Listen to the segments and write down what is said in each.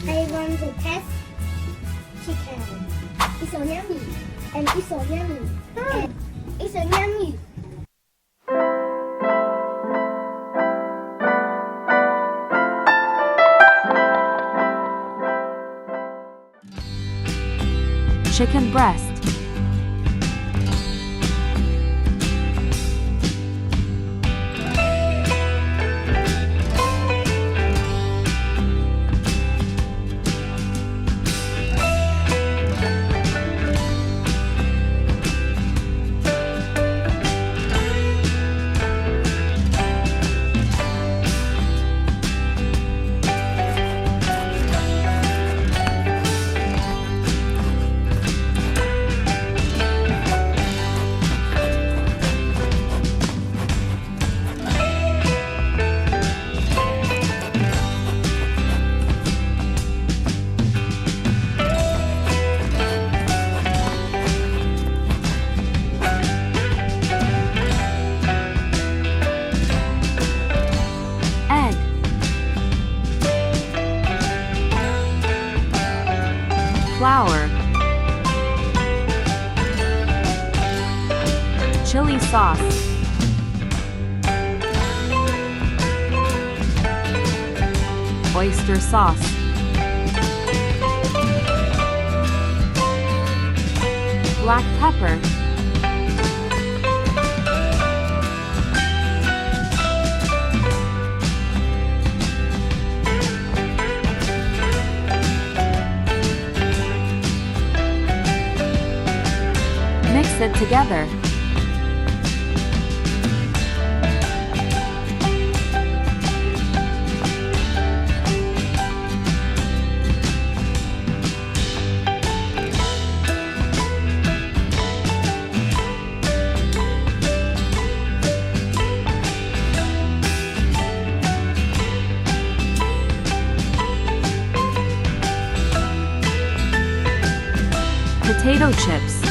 I want to test chicken. It's so yummy. And it's so yummy. And it's so yummy. Chicken breast. Egg. Flour. Chili sauce. Oyster sauce. Black pepper. Mix it together. Potato chips.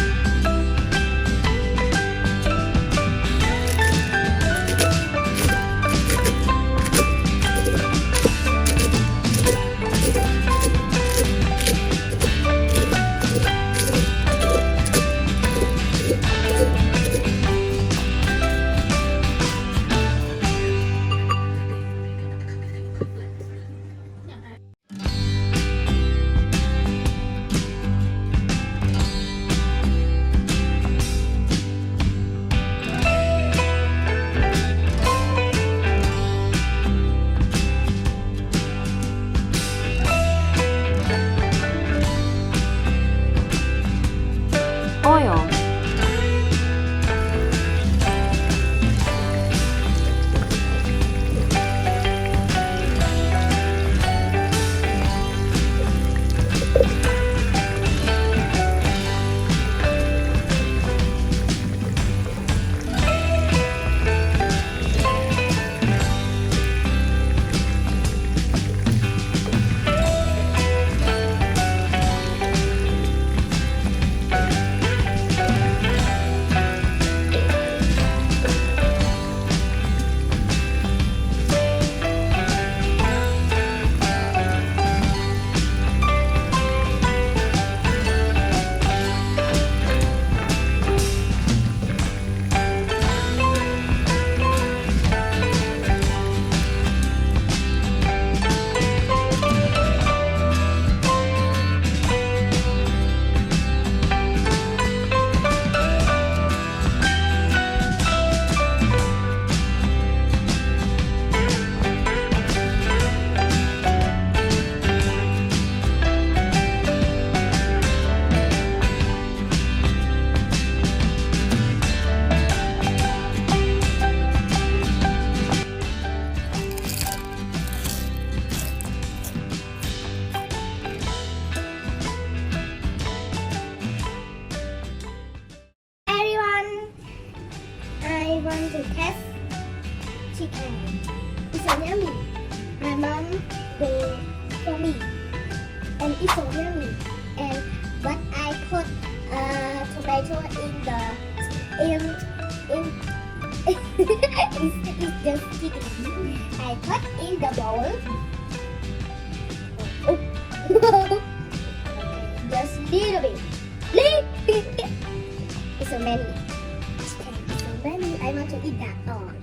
eat that on.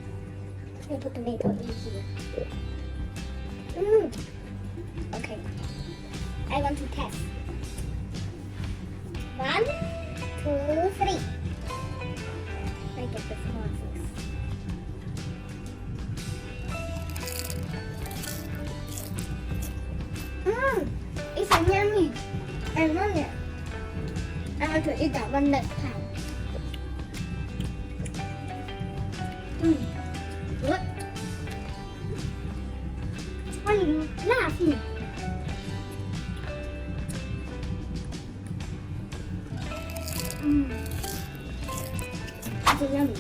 I put tomato in here. Okay. I want to test. 1, 2, 3. I get the small things. It's so yummy. I love it. I want to eat that one next time. Good. Why you laughing? It's yummy.